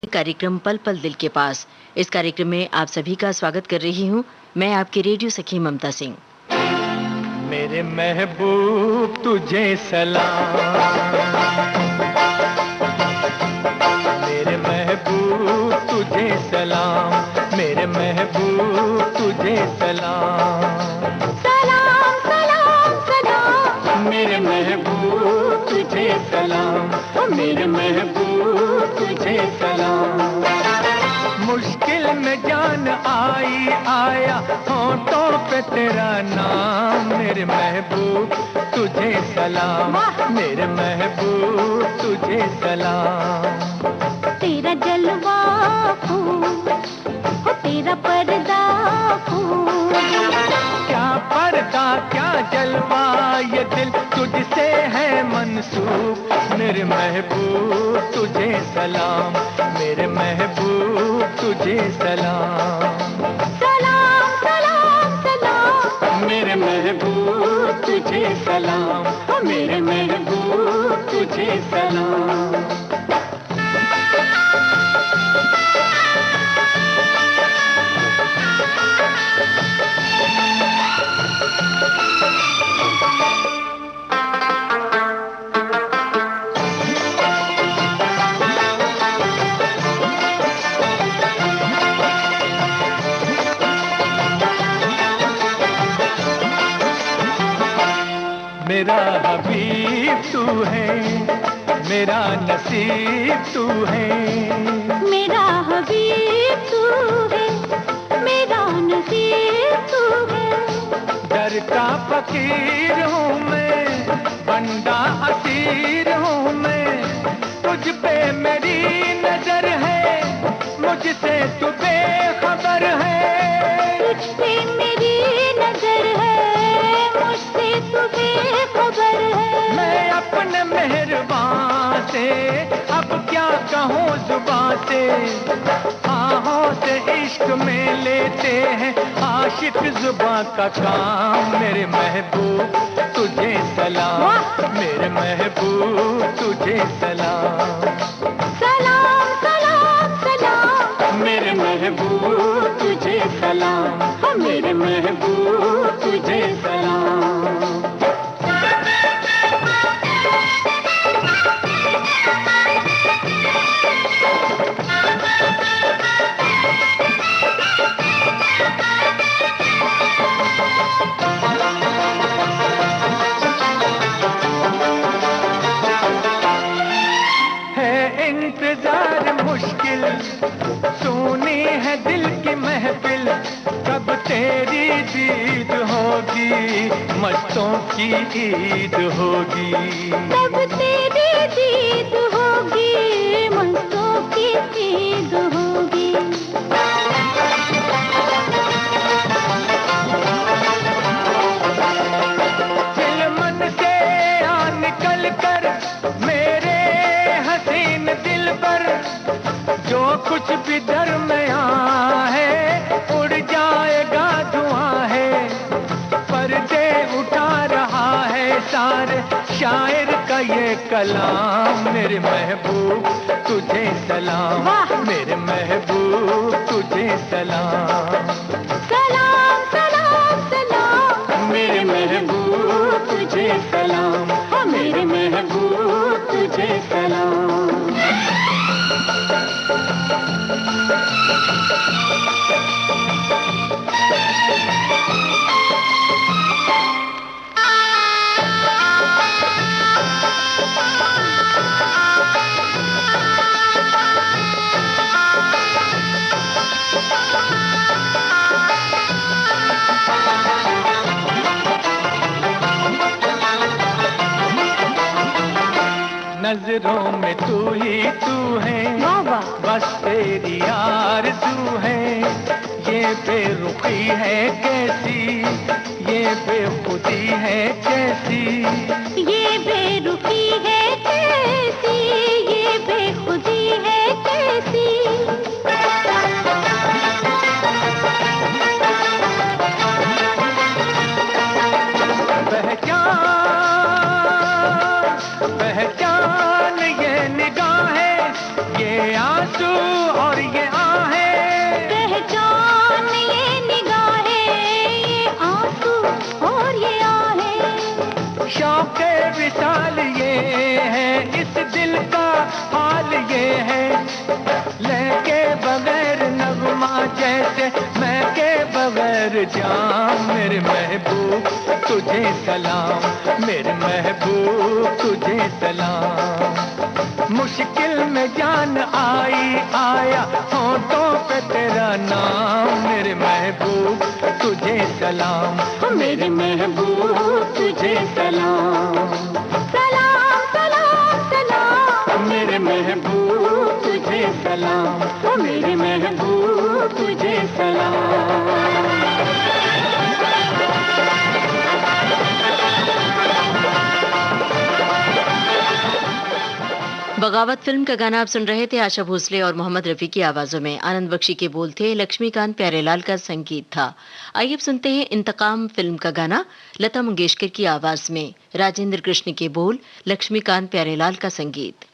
कार्यक्रम पल पल दिल के पास। इस कार्यक्रम में आप सभी का स्वागत कर रही हूँ मैं आपकी रेडियो सखी ममता सिंह। मेरे महबूब तुझे सलाम, मेरे महबूब तुझे सलाम, मेरे महबूब तुझे सलाम। सलाम सलाम सलाम मेरे महबूब तुझे सलाम, मेरे महबूब तुझे सलाम। मुश्किल में जान आई आया होठों पे तेरा नाम, मेरे महबूब तुझे सलाम, मेरे महबूब तुझे सलाम। तेरा जलवा फूल हो तेरा पर्दा फूल, क्या पर्दा क्या जलवा ये दिल तुझसे है मंसूब, मेरे महबूब तुझे सलाम, मेरे महबूब तुझे सलाम। सलाम सलाम सलाम मेरे महबूब तुझे सलाम, मेरे महबूब तुझे सलाम। मेरा हबीब तू है, मेरा नसीब तू है, मेरा हबीब तू है, मेरा नसीब तू है। दर का फकीर हूँ मैं, बंदा असीर हूँ मैं, तुझ पे मेरी नजर है, मुझसे तू बेखबर है। तुझ पे मेरी नजर है, मुझसे तू बेखबर है। मैं अपने मेहरबान से अब क्या कहूँ जुबान से, आहों से इश्क में लेते हैं आशिक जुबां का काम, मेरे महबूब तुझे सलाम, मेरे महबूब तुझे सलाम। सलाम सलाम सलाम मेरे महबूब तुझे सलाम, मेरे महबूब तुझे सलाम। है इंतजार मुश्किल, सुनी है दिल की महफिल, कब तेरी दीद होगी, मस्तों की ईद होगी। तब तेरी दीद होगी, मस्तों की ईद होगी। दिल मन से आ निकल कर मेरे हसीन दिल पर, जो कुछ भी दरमियां है उड़ जाएगा धुआं है, पर्दे उठा रहा है सारे शायर का ये कलाम, मेरे महबूब तुझे सलाम, मेरे महबूब तुझे सलाम। सलाम सलाम सलाम मेरे महबूब तुझे सलाम, मेरे महबूब तुझे सलाम। नजरों में तू ही तू है, बस तेरी आरज़ू है, ये बेरुखी है कैसी, ये बेखुदी है कैसी, ये बेरुखी है कैसी, ये बेखुदी है कैसी। पहचान ये निगाहें, ये आंसू और ये आहें, पहचान ये निगाहें, ये आंसू और ये आहें। शौक़े विशाल ये है, इस दिल का हाल ये है, लेके बगैर नगमा जैसे मैं के बगैर जाम। मेरे महबूब तुझे सलाम, मेरे महबूब तुझे सलाम। मुश्किल में जान आई आया होठों पे तेरा नाम। मेरे महबूब तुझे सलाम, मेरे महबूब तुझे सलाम। सलाम सलाम सलाम, मेरे महबूब तुझे सलाम, मेरे महबूब तुझे सलाम। बगावत फिल्म का गाना आप सुन रहे थे। आशा भोसले और मोहम्मद रफी की आवाजों में। आनंद बख्शी के बोल थे, लक्ष्मीकांत प्यारेलाल का संगीत था। आइए अब सुनते हैं इंतकाम फिल्म का गाना लता मंगेशकर की आवाज में। राजेंद्र कृष्ण के बोल, लक्ष्मीकांत प्यारेलाल का संगीत।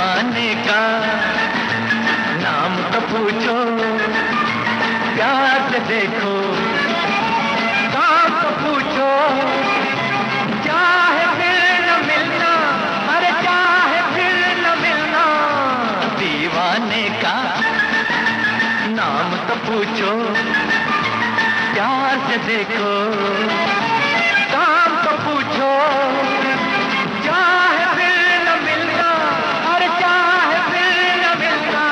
दीवाने का नाम तो पूछो, प्यार से देखो, काम तो पूछो, चाहे फिर न मिलना, अरे चाहे फिर न मिलना। दीवाने का नाम तो पूछो, प्यार से देखो, काम तो पूछो, चाहे फिर न मिलना, अरे चाहे फिर न मिलना।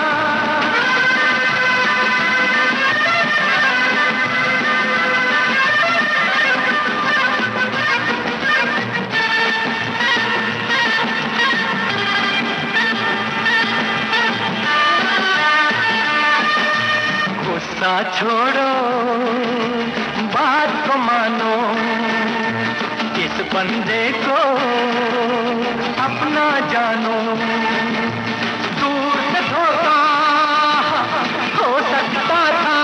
गुस्सा छोड़ो, बात को मानो, इस बंदे को अपना जानो। दूर से धोखा हो सकता था,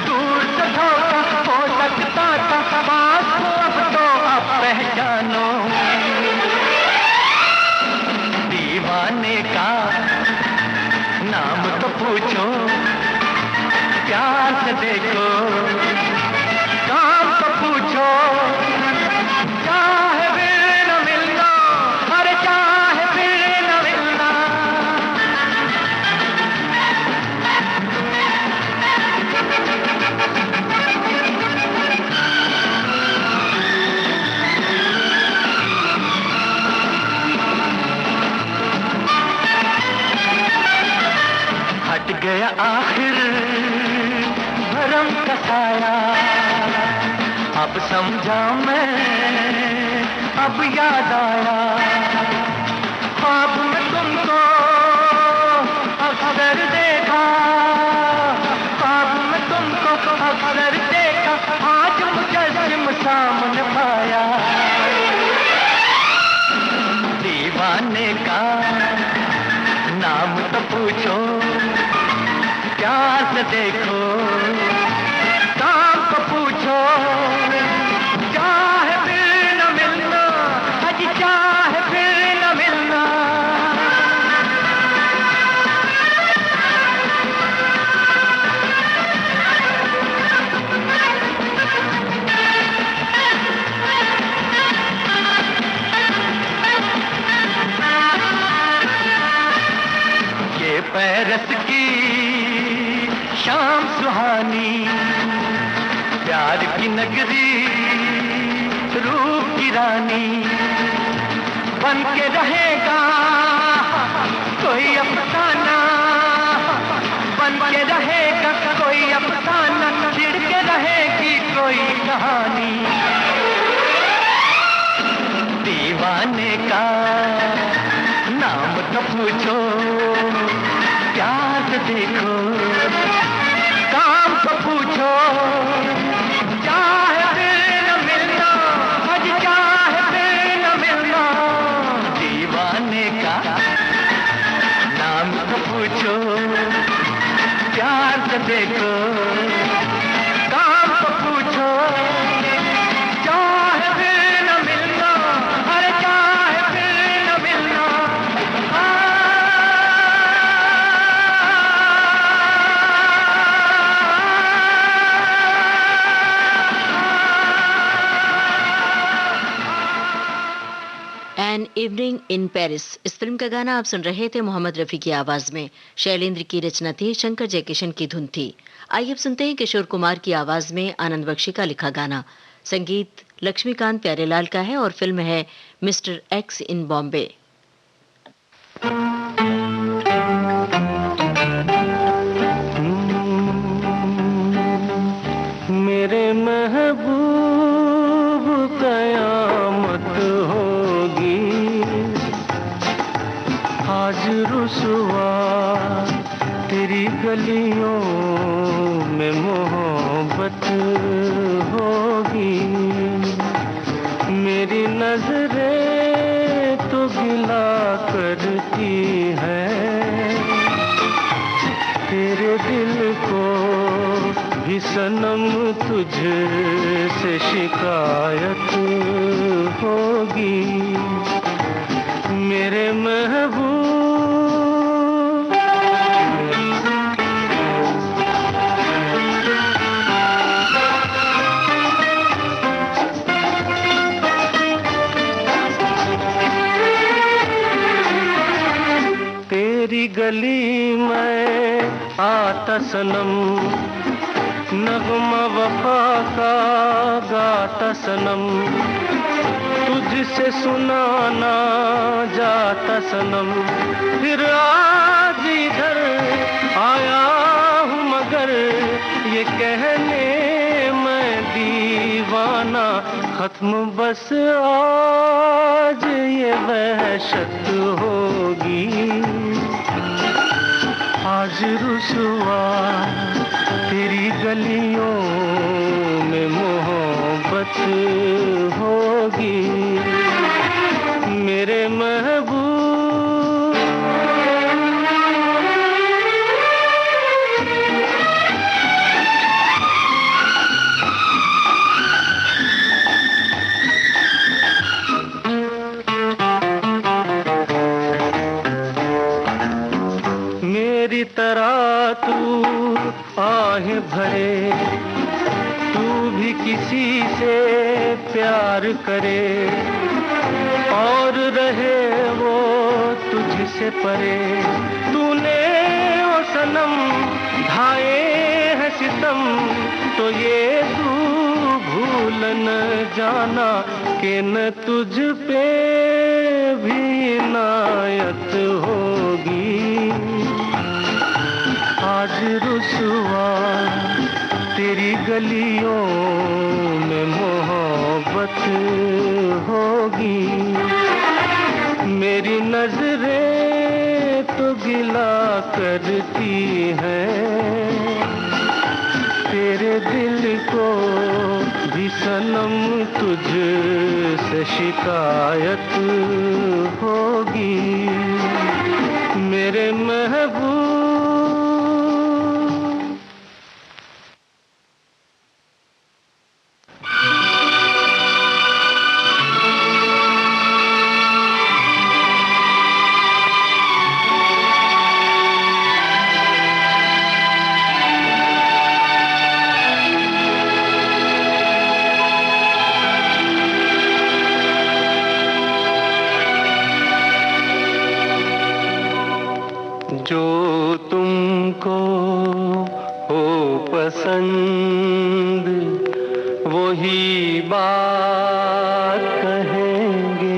दूर से धोखा हो सकता था, बात को अब तो अब पहचानो। दीवाने का नाम तो पूछो, प्यार से देखो, काम तो पूछो, चाहे फिर न मिलना, अरे चाहे फिर न मिलना। हट गया आखिर भरम का साया, अब समझा मैं, अब याद आया। ख्वाब में तुमको अक्सर देखा, ख्वाब में तुमको अक्सर देखा, आज मुजस्सिम सामने पाया। दीवाने का नाम तो पूछो, प्यार से देखो, काम को पूछो, चाहे फिर न मिलना, अजी चाहे फिर न मिलना। ये पैरस की शाम सुहानी, प्यार की नगरी, रूप की रानी, बन के रहेगा कोई अफसाना, बन के रहेगा कोई अफसाना, छिड़ के रहेगी कोई कहानी। दीवाने का नाम तो पूछो, प्यार से देखो, काम को पूछो, चाहे फिर न मिलना, आज चाहे फिर न मिलना। दीवाने का नाम को पूछो, प्यार से देखो, काम को पूछो, चाहे फिर न मिलना, अरे चाहे फिर न मिलना। एन इवनिंग इन पेरिस, इस फिल्म का गाना आप सुन रहे थे मोहम्मद रफी की आवाज में। शैलेंद्र की रचना थी, शंकर जयकिशन की धुन थी। आइए अब सुनते हैं किशोर कुमार की आवाज में आनंद बख्शी का लिखा गाना। संगीत लक्ष्मीकांत प्यारेलाल का है और फिल्म है मिस्टर एक्स इन बॉम्बे। मेरे महबूब कयामत होगी, आज रुसवा तेरी गलियों में मोहब्बत होगी। मेरी नजरें तो गिला करती हैं, तेरे दिल को भी सनम तुझसे शिकायत होगी। मेरे महबूब तेरी गली में आता सनम, नगमा वफा का गाता सनम, तुझसे सुनाना जाता सनम। फिर आज इधर आया हूँ मगर ये कहने मैं दीवाना, खत्म बस आज ये वहशत होगी, आज रुसवा तेरी गलियों में मोहब्बत होगी मेरे महबूब। मेरी तरह तू आहें भरे, तू भी किसी से प्यार करे और रहे वो तुझसे परे। तूने ओ सनम ढाए हैं सितम, तो ये तू भूल न जाना कि न तुझ पे भी इनायत होगी, आज रुसवा तेरी गलियों में मोहब्बत होगी। मेरी नजरें तो गिला करती हैं, तेरे दिल को भी सनम तुझसे शिकायत होगी मेरे महबूब। जो तुमको हो पसंद वही बात कहेंगे,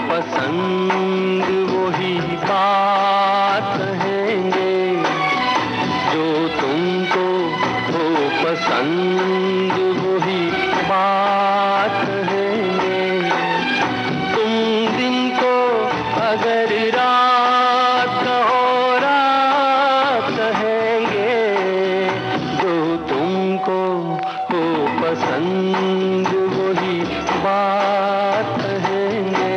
पसंद वही बात कहेंगे, जो तुमको हो पसंद वही बात कहेंगे। तुम दिन को अगर रात कहो रात कहेंगे, जो तुमको हो पसंद वही बात कहेंगे।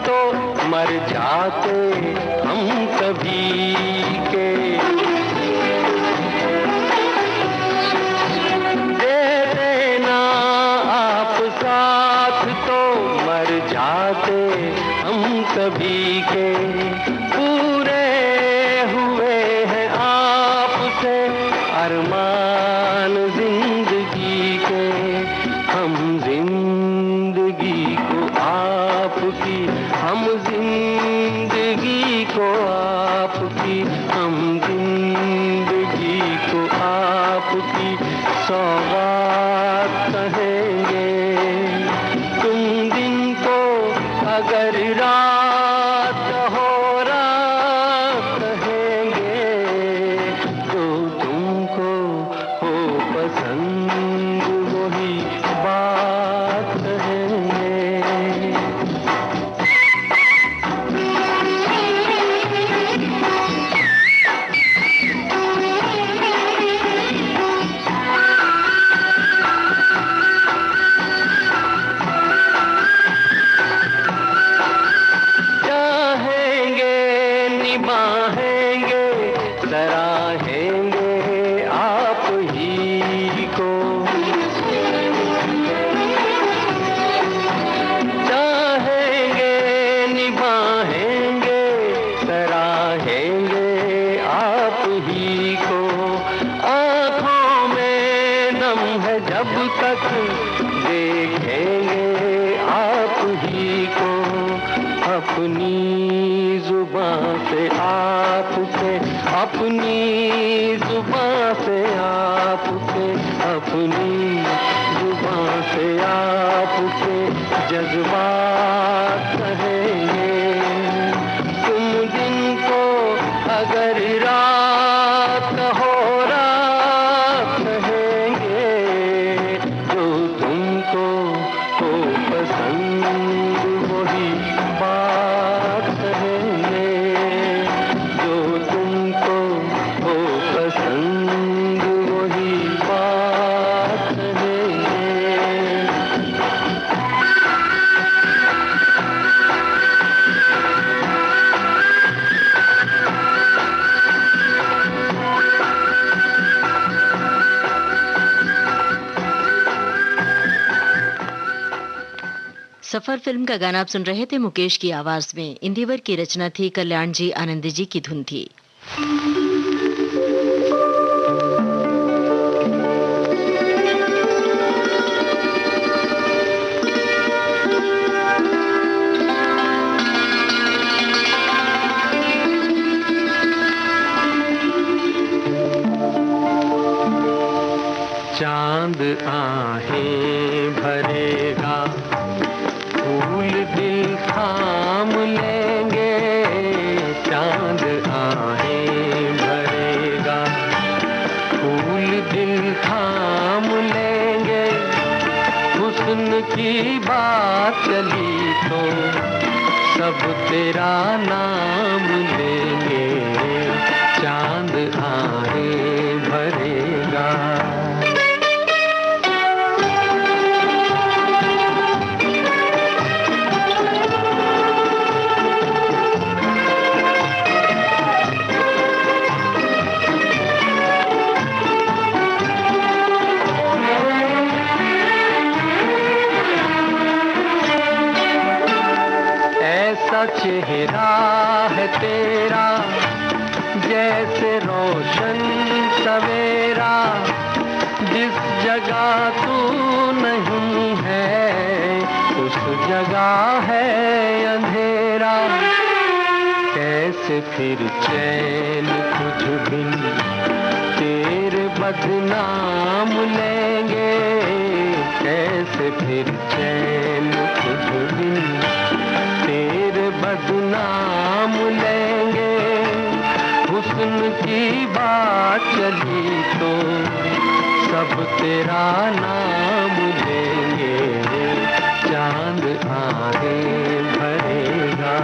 तो मर जाते हम कभी के, दे देना आप साथ तो मर जाते हम कभी के। पूरे हुए हैं आपसे अरमान जिंदगी के, हम जिंदगी को आपकी, हम जिंदगी को आपकी, हम जिंदगी को आपकी सौगात कहेंगे। तुम दिन को अगर रात हो रात कहेंगे, जो तुमको हो पसंद वही बात कहेंगे। अपनी जुबान से आपसे, अपनी जुबान से आपसे, अपनी जुबान से आपसे जज्बात कहेंगे। तुम दिन को अगर रात हो रात कहेंगे, जो तुमको हो पसंद वही बात कहेंगे, जो तुमको हो पसंद वही बात कहेंगे। सफर फिल्म का गाना आप सुन रहे थे मुकेश की आवाज में। इंदिवर की रचना थी, कल्याण जी आनंद जी की धुन थी। चांद आहें भरेगा, फूल दिल थाम लेंगे, चांद आहें भरेगा, फूल दिल थाम लेंगे। हुस्न की बात चली तो सब तेरा नाम लेंगे, चांद आहें भरेगा। ऐसा चेहरा है तेरा जैसे रोशन सवेरा, जिस जगह तू नहीं है उस जगह है अंधेरा। कैसे फिर चैन तुझ बिन तेरे बदनाम लेंगे, कैसे फिर चैन तुझ बिन तेरे बदनाम लेंगे। हुस्न की बात चली तो सब तेरा नाम लेंगे, चांद आहें भरेगा।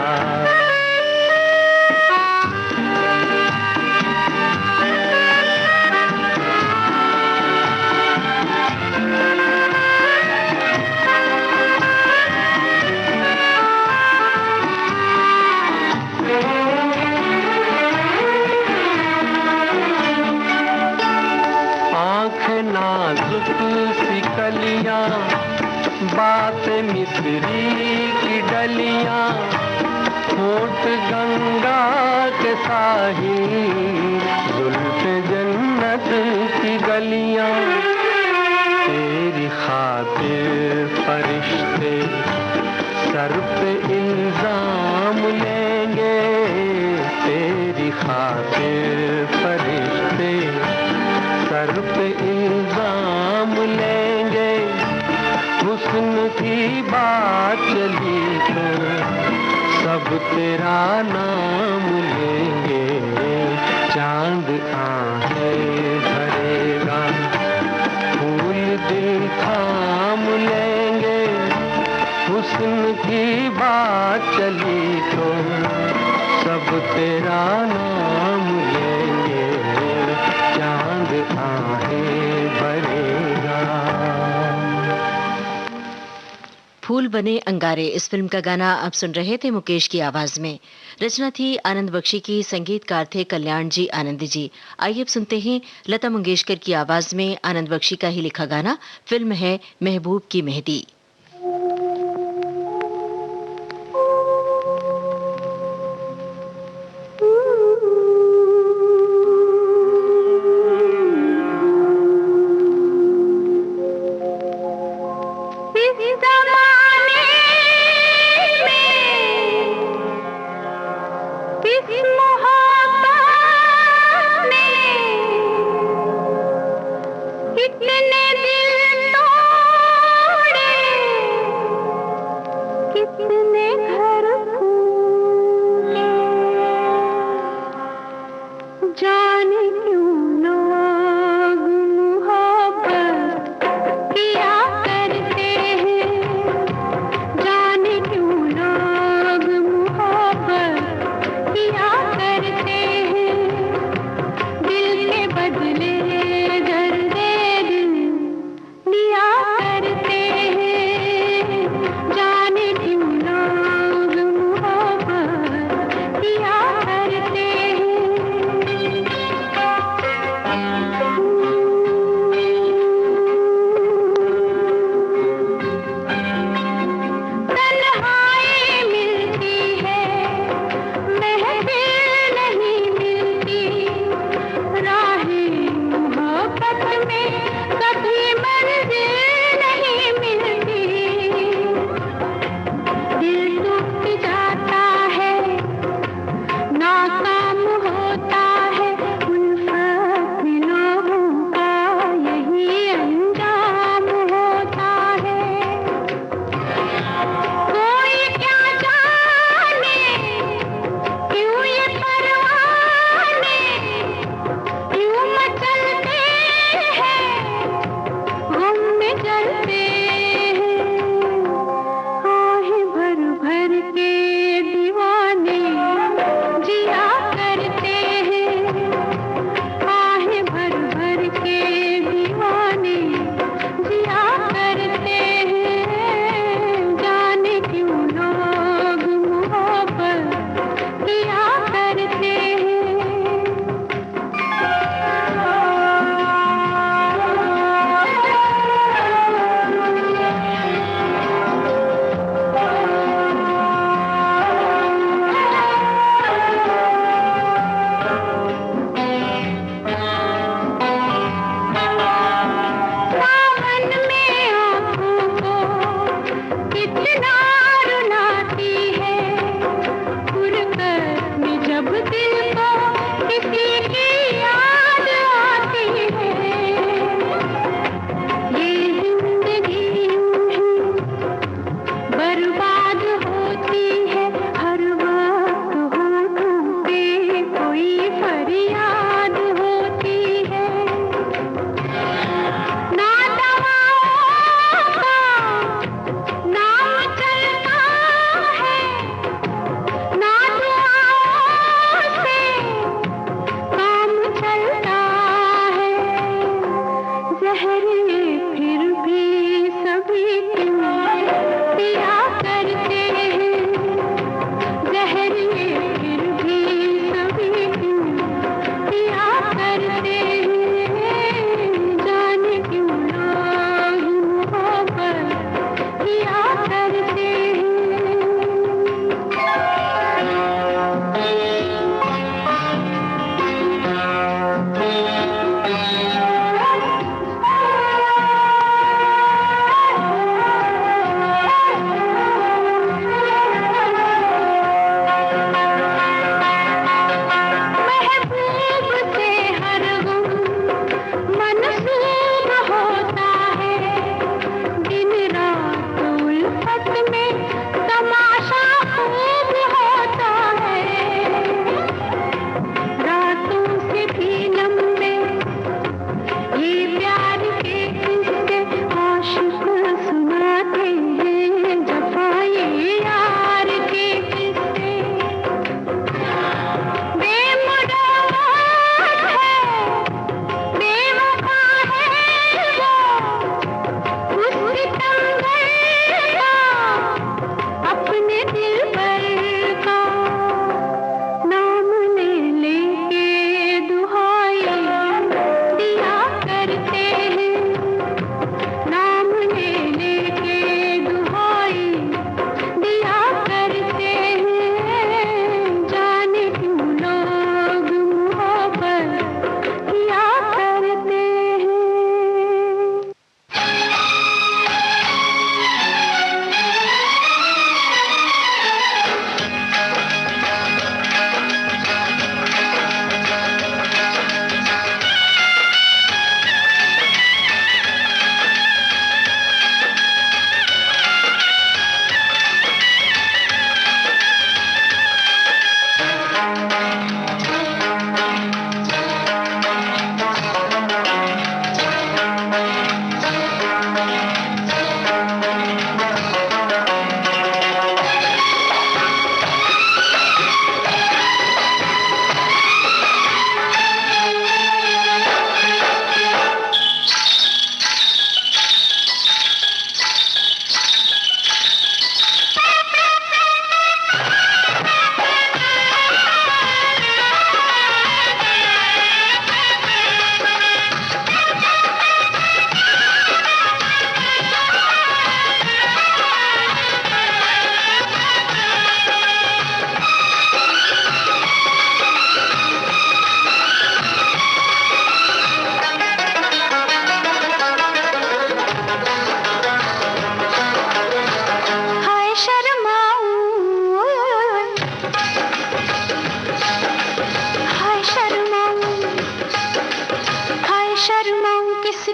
नाजुक सी कलियां, बात मिस्री की डलियां, होठ गंगा के साहिल, जुल्फ जन्नत की गलियां। तेरी खातिर फरिश्ते सर पे इल्जाम लेंगे, तेरी खातिर फरिश्ते सर पे इल्जाम लेंगे। हुस्न की बात चली तो सब तेरा नाम लेंगे, चांद आहें भरेगा, फूल दिल थाम लेंगे। हुस्न की बात चली तो सब तेरा नाम लेंगे, चांद आहें भरेगा। फूल बने अंगारे इस फिल्म का गाना आप सुन रहे थे मुकेश की आवाज में। रचना थी आनंद बख्शी की, संगीतकार थे कल्याण जी आनंद जी। आइए अब सुनते हैं लता मंगेशकर की आवाज में आनंद बख्शी का ही लिखा गाना। फिल्म है महबूब की मेहंदी। इस जमाने में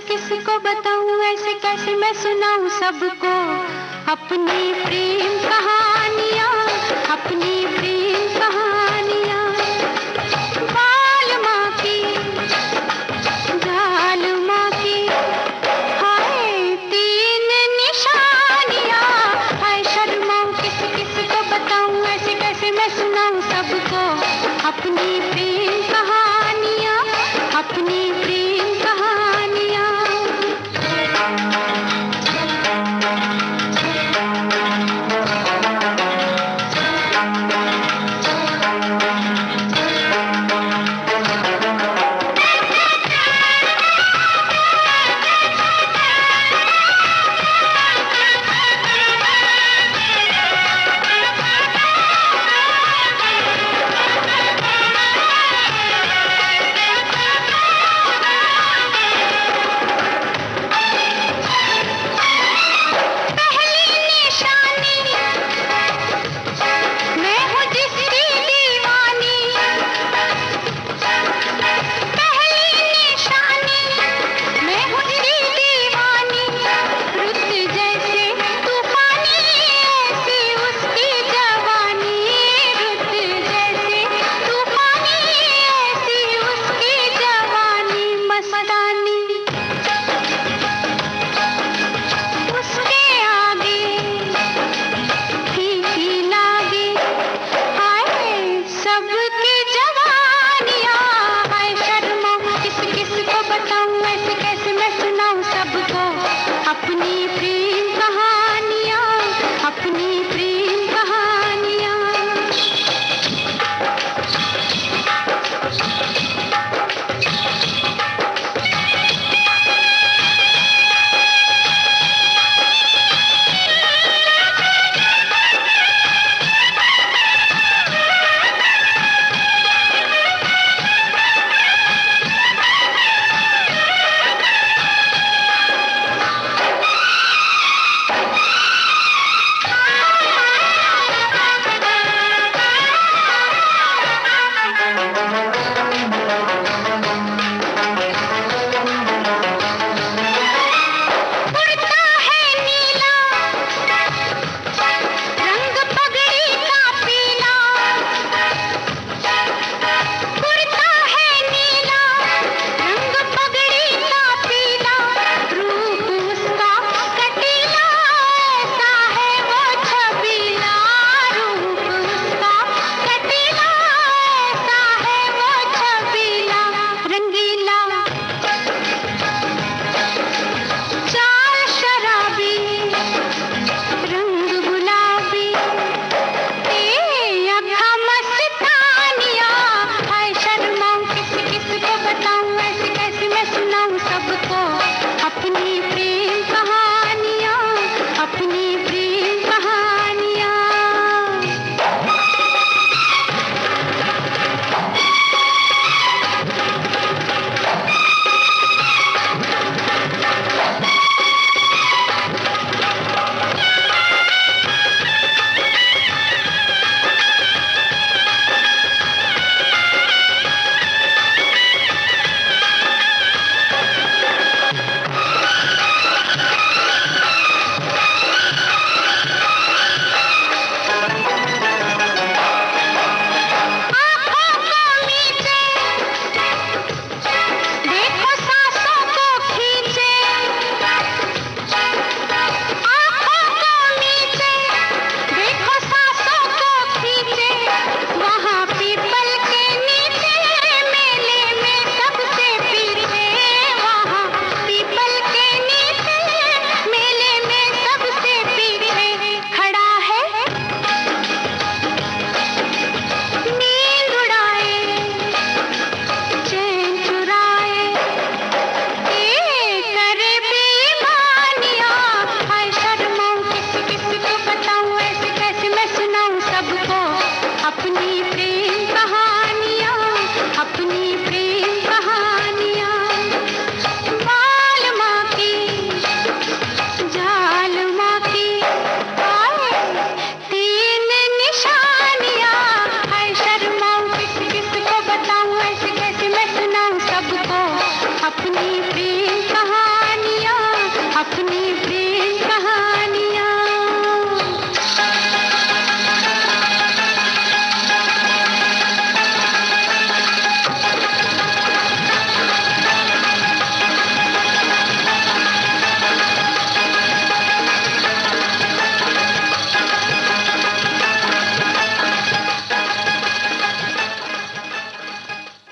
किसको बताऊं, ऐसे कैसे मैं सुनाऊं सबको अपनी प्रेम कहानियां, अपनी प्रेम कहानियां। बाल माँ की, जाल माँ की, हाय तीन निशानियां। हाय शर्माऊं किस किसको बताऊं, ऐसे कैसे मैं सुनाऊं सबको अपनी प्रेम कहानियां, अपनी प्रेम कहानियां।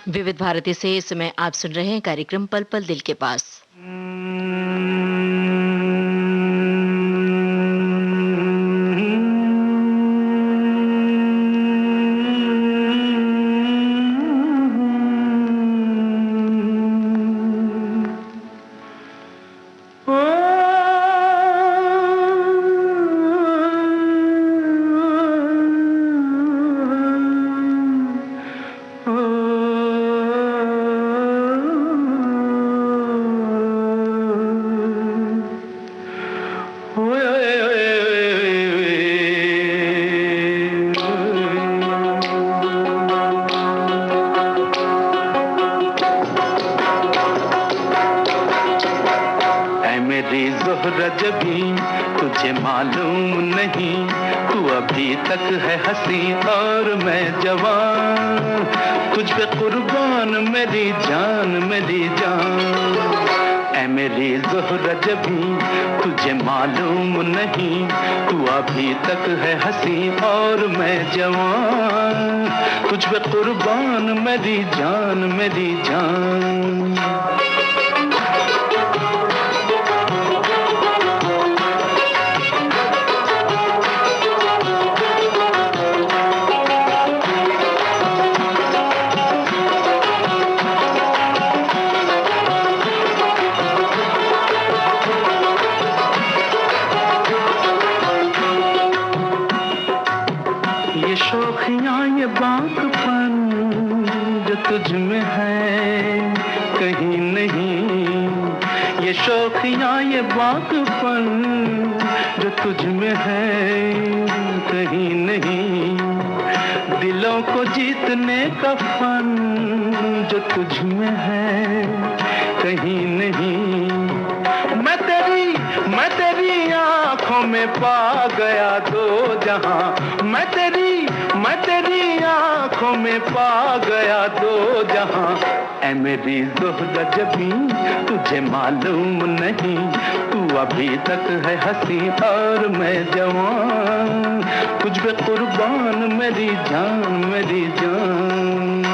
विविध भारती से इस समय आप सुन रहे हैं कार्यक्रम पल पल दिल के पास। रजबी तुझे मालूम नहीं, तू अभी तक है हंसी और मैं जवान, तुझ पे कुर्बान मेरी जान मेरी जान। ऐ मेरी ज़ोहरा जबी तुझे मालूम नहीं, तू अभी तक है हंसी और मैं जवान, तुझ पे कुर्बान मेरी जान मेरी जान। शोखियाँ ये बाँकपन जो तुझ में है कहीं नहीं, ये शोखियाँ ये बाँकपन जो तुझ में है कहीं नहीं, दिलों को जीतने का फन जो तुझ में है कहीं नहीं। मैं तेरी आँखों में पा गया दो जहां, मैं तेरी आँखों में पा गया दो जहां। ऐ मेरी ज़ोहरा जबी तुझे मालूम नहीं, तू अभी तक है हंसी और मैं जवान, तुझ पे कुर्बान मेरी जान मेरी जान।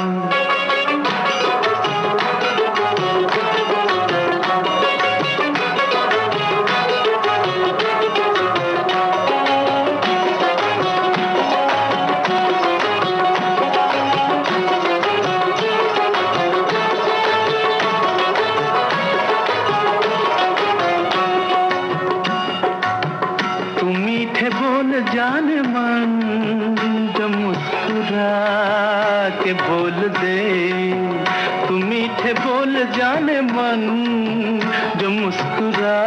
जाने मन जो मुस्कुरा के बोल दे, तू मीठे बोल जाने मन जो मुस्कुरा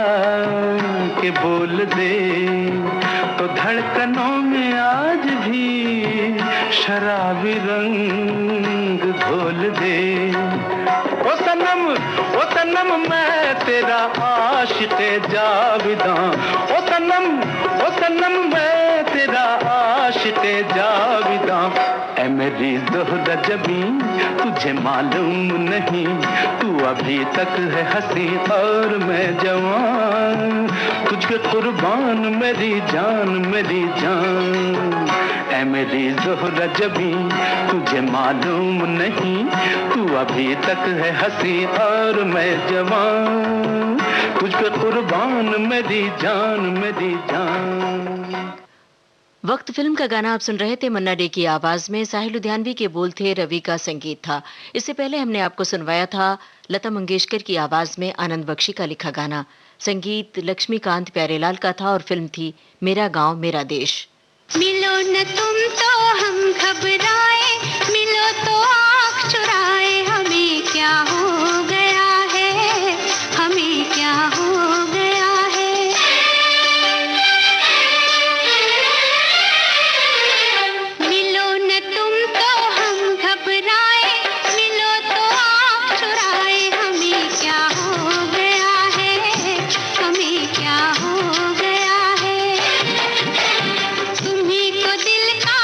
के बोल दे, तो धड़कनों में आज भी शराबी रंग घोल दे। ओ सनम मैं तेरा आशिक़े जाविदां, ओ सनम मैं तेरा आशिक़े जाविदां। ऐ मेरी ज़ोहरा जबी तुझे मालूम नहीं, तू अभी तक है हंसी और मैं जवान, तुझ पे कुर्बान मेरी जान मेरी जान। ऐ मेरी ज़ोहरा जबी तुझे मालूम नहीं, तू अभी तक है हंसी और मैं जवान, तुझ पे कुर्बान मेरी जान मेरी जान। वक्त फिल्म का गाना आप सुन रहे थे। मन्ना डे की आवाज में साहिल लुधियानवी के बोल थे, रवि का संगीत था। इससे पहले हमने आपको सुनवाया था लता मंगेशकर की आवाज में आनंद बख्शी का लिखा गाना। संगीत लक्ष्मीकांत प्यारेलाल का था और फिल्म थी मेरा गांव मेरा देश। मिलो न तुम तो हम घबराए, मिलो तो आँख चुराए, हमें क्या हो गया है, हमें क्या हो गया है। मिलो न तुम तो हम घबराए, मिलो तो आँख चुराए, हमें क्या हो गया है, हमें क्या हो गया है। तुम्हीं को दिल का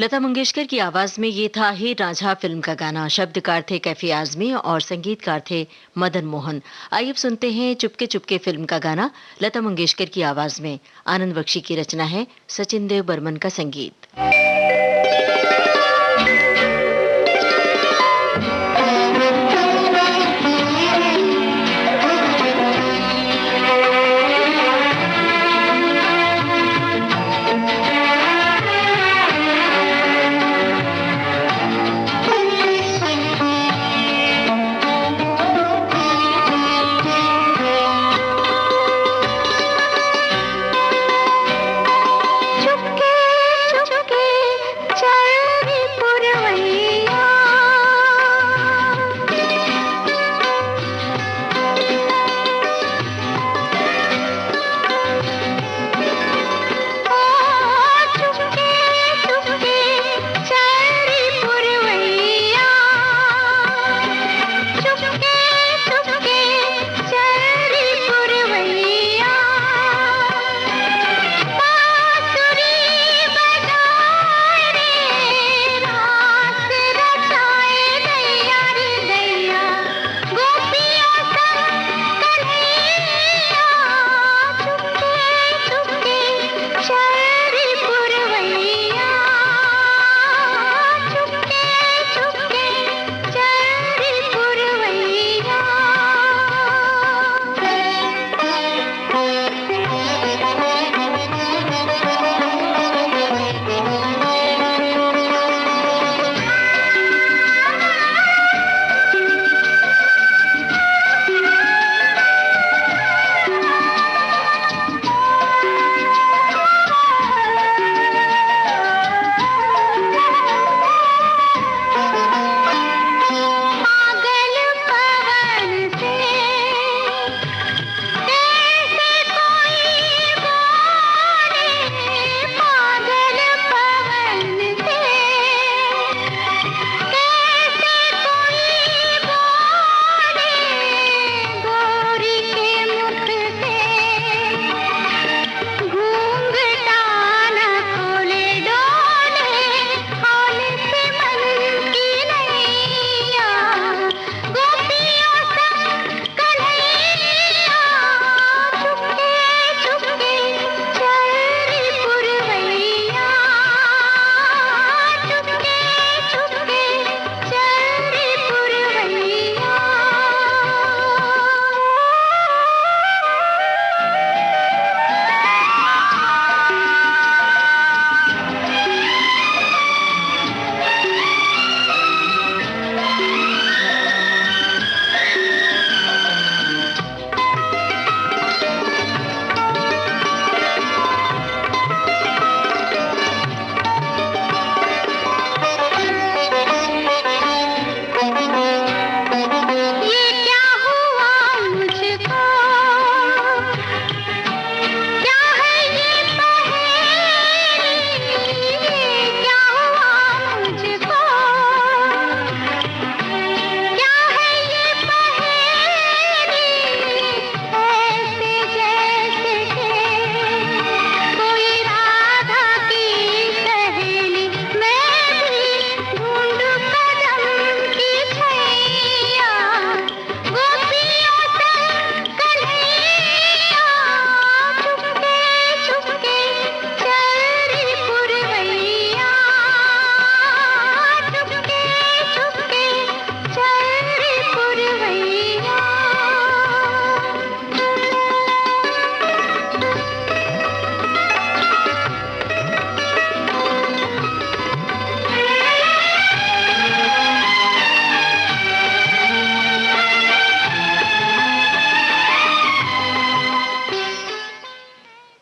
लता मंगेशकर की आवाज में ये था हीर रांझा फिल्म का गाना। शब्दकार थे कैफी आजमी और संगीतकार थे मदन मोहन। आइए अब सुनते हैं चुपके चुपके फिल्म का गाना लता मंगेशकर की आवाज में। आनंद बख्शी की रचना है, सचिन देव बर्मन का संगीत।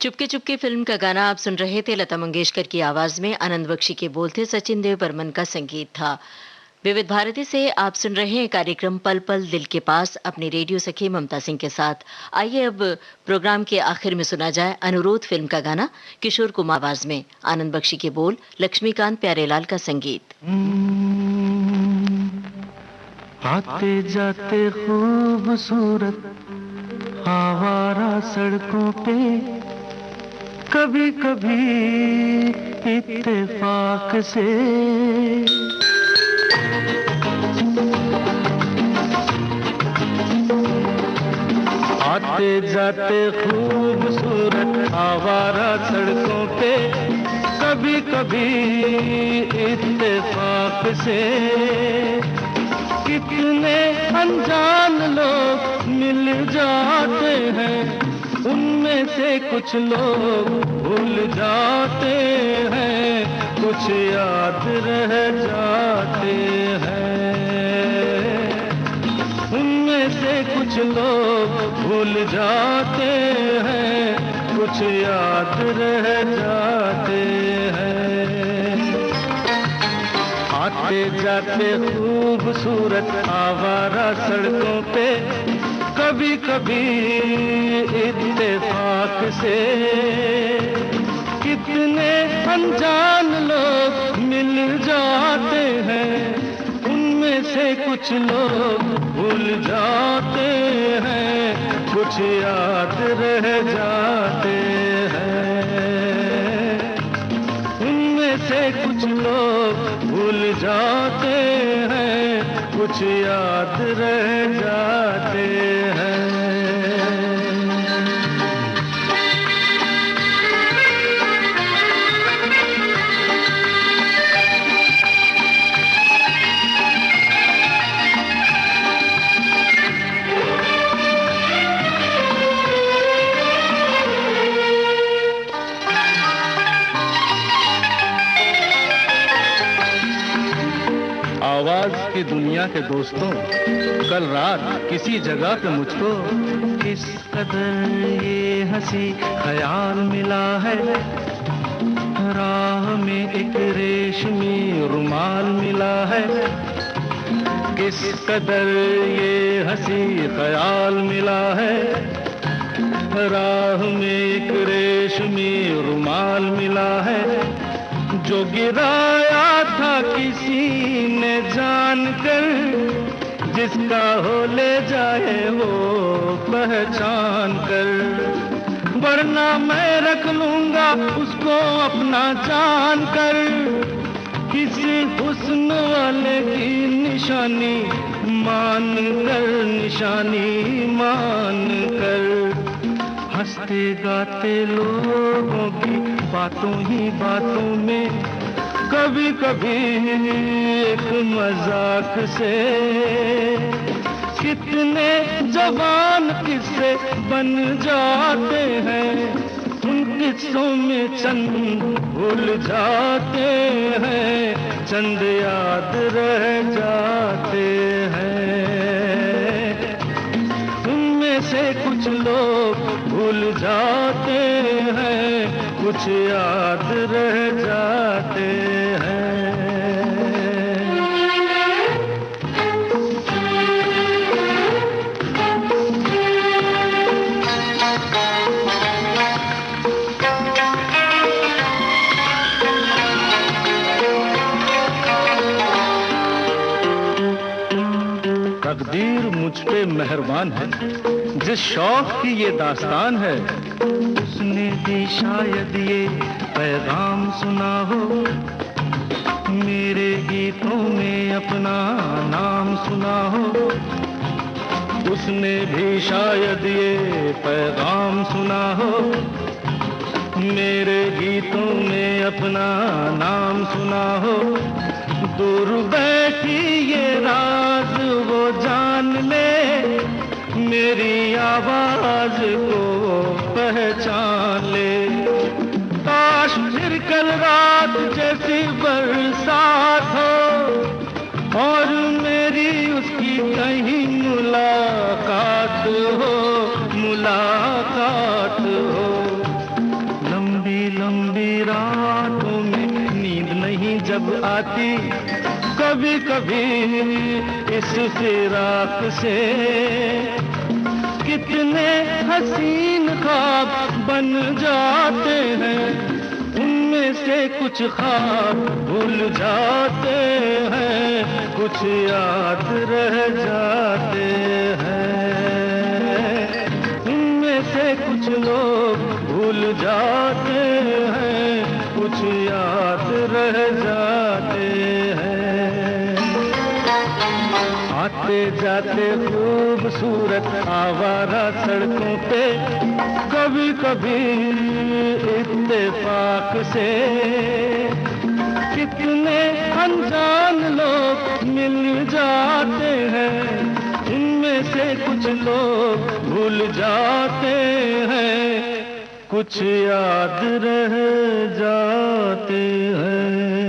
चुपके चुपके फिल्म का गाना आप सुन रहे थे। लता मंगेशकर की आवाज में आनंद बख्शी के बोल थे, सचिन देव बर्मन का संगीत था। विविध भारती से आप सुन रहे हैं कार्यक्रम पल पल दिल के पास अपनी रेडियो सखी ममता सिंह के साथ। आइए अब प्रोग्राम के आखिर में सुना जाए अनुरोध फिल्म का गाना किशोर कुमार आवाज में। आनंद बख्शी के बोल, लक्ष्मीकांत प्यारेलाल का संगीत। आते जाते खूबसूरत आवारा सड़कों पे कभी कभी इत्तेफाक से। आते जाते खूबसूरत आवारा सड़कों पे, कभी कभी इत्तेफाक से कितने अनजान लोग मिल जाते हैं, उनमें से कुछ लोग भूल जाते हैं, कुछ याद रह जाते हैं। उनमें से कुछ लोग भूल जाते हैं, कुछ याद रह जाते हैं। आते जाते खूबसूरत आवारा सड़कों पे, कभी कभी इत्तेफाक से कितने अनजान लोग मिल जाते हैं, उनमें से कुछ लोग भूल जाते हैं, कुछ याद रह जाते हैं। उनमें से कुछ लोग भूल जाते हैं, कुछ याद रह जाते हैं। आवाज की दुनिया के दोस्तों, कल रात किसी जगह पे मुझको किस कदर ये हंसी ख्याल मिला है, राह में एक रेशमी रुमाल मिला है। किस कदर ये हंसी ख्याल मिला है, राह में एक रेशमी रुमाल मिला है। जो गिराया था किसी ने जानकर, जिसका हो ले जाए वो पहचान कर, वरना मैं रख लूंगा उसको अपना जान कर। किसी हुस्न वाले की निशानी मान कर, निशानी मान कर, हंसते गाते लोगों की बातों ही बातों में, कभी कभी एक मजाक से कितने जवान किस्से बन जाते हैं। उन किस्सों में चंद भूल जाते हैं, चंद याद रह जाते हैं। उनमें से कुछ लोग भूल जाते हैं, कुछ याद रह जाते हैं। तकदीर मुझ पे मेहरबान है, जिस शौक की ये दास्तान है, उसने भी शायद ये पैगाम सुना हो, मेरे गीतों में अपना नाम सुना हो। उसने भी शायद ये पैगाम सुना हो, मेरे गीतों में अपना नाम सुना हो। दूर बैठी ये राज वो जान ले, मेरी आवाज को पहचान ले। काश फिर कल रात जैसी बरसात हो और मेरी उसकी कहीं मुलाकात हो, मुलाकात हो। लंबी लंबी रातों में नींद नहीं जब आती, कभी कभी इस फिराक से कितने हसीन ख्वाब बन जाते हैं। उनमें से कुछ ख्वाब भूल जाते हैं, कुछ याद रह जाते हैं। उनमें से कुछ कुछ लोग भूल जाते हैं, कुछ याद रह जाते हैं। आते जाते खूबसूरत आवारा सड़कों पे कभी कभी इत्तेफाक से कितने अनजान लोग मिल जाते हैं, उनमें से कुछ लोग भूल जाते हैं, कुछ याद रह जाते हैं।